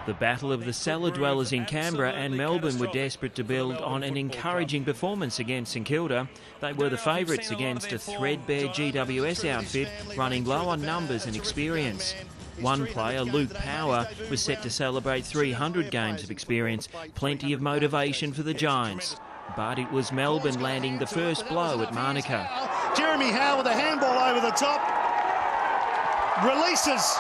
The battle of the cellar dwellers in Canberra and Melbourne were desperate to build on an encouraging performance against St Kilda. They were the favourites against a threadbare GWS outfit running low on numbers and experience. One player, Luke Power, was set to celebrate 300 games of experience, plenty of motivation for the Giants. But it was Melbourne landing the first blow at Manuka. Jeremy Howe with a handball over the top. Releases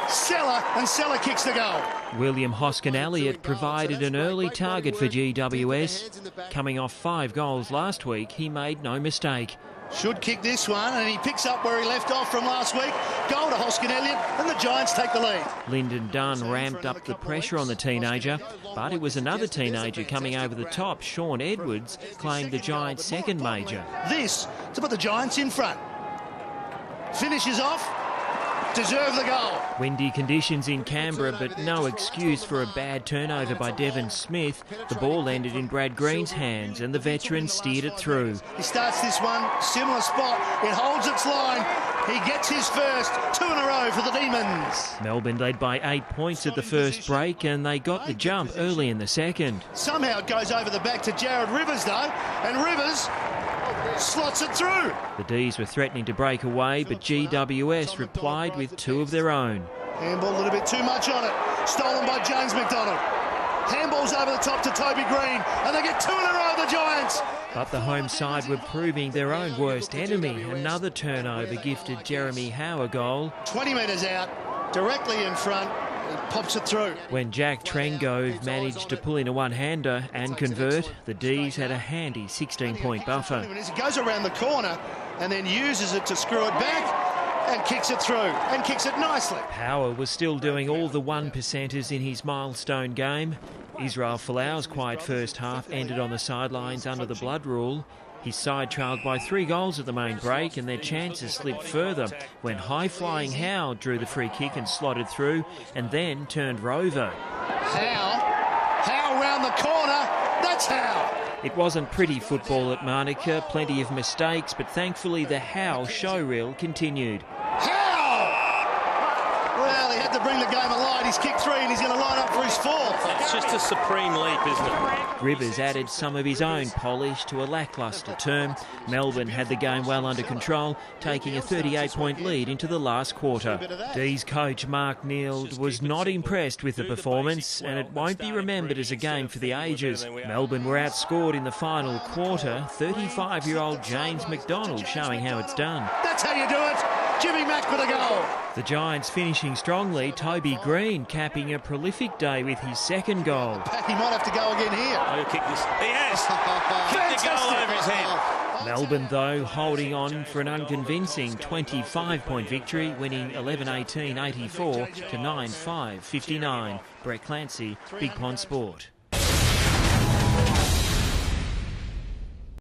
Seller, and Seller kicks the goal. William Hoskin-Elliott provided an early target for GWS. Coming off 5 goals last week, he made no mistake. Should kick this one, and he picks up where he left off from last week. Goal to Hoskin-Elliott, and the Giants take the lead. Lyndon Dunn ramped up the pressure on the teenager, but it was another teenager coming over the top. Sean Edwards claimed the Giants' second major. This to put the Giants in front. Finishes off. Deserve the goal. Windy conditions in Canberra, but no excuse for a bad turnover by Devon Smith. The ball ended in Brad Green's hands and the veteran steered it through. He starts this one, similar spot. It holds its line. He gets his first 2 in a row for the Demons. Melbourne led by 8 points at the first break and they got the jump early in the second. Somehow it goes over the back to Jared Rivers though, and Rivers slots it through. The D's were threatening to break away, but GWS replied with 2 of their own. Handball a little bit too much on it. Stolen by James McDonald. Handballs over the top to Toby Green, and they get 2 in a row, the Giants. But the home side were proving their own worst enemy. Another turnover gifted Jeremy Howe a goal. 20 metres out, directly in front. He pops it through. When Jack Trengove managed to pull in a one-hander and convert, the D's had a handy 16-point buffer. He goes around the corner and then uses it to screw it back and kicks it through, and kicks it nicely. Power was still doing all the one-percenters in his milestone game. Israel Folau's quiet first half ended on the sidelines under the blood rule. His side trailed by 3 goals at the main break and their chances slipped further when high-flying Howe drew the free kick and slotted through and then turned rover. Howe round the corner, that's Howe. It wasn't pretty football at Manuka, plenty of mistakes, but thankfully the Howe showreel continued. Well, he had to bring the game alive. He's kicked 3 and he's going to line up for his 4th. It's just a supreme leap, isn't it? Rivers added some of his own polish to a lacklustre term. Melbourne had the game well under control, taking a 38-point lead into the last quarter. D's coach Mark Neild was not impressed with the performance, and it won't be remembered as a game for the ages. Melbourne were outscored in the final quarter. 35-year-old James McDonald showing how it's done. That's how you do it. Jimmy Mack with a goal. The Giants finishing strongly, Toby Green capping a prolific day with his 2nd goal. He might have to go again here. Oh, he'll kick this. He has! Kicked the goal over his head. Melbourne, though, holding on for an unconvincing 25-point victory, winning 11-18-84 to 9-5-59. Brett Clancy, Big Pond Sport.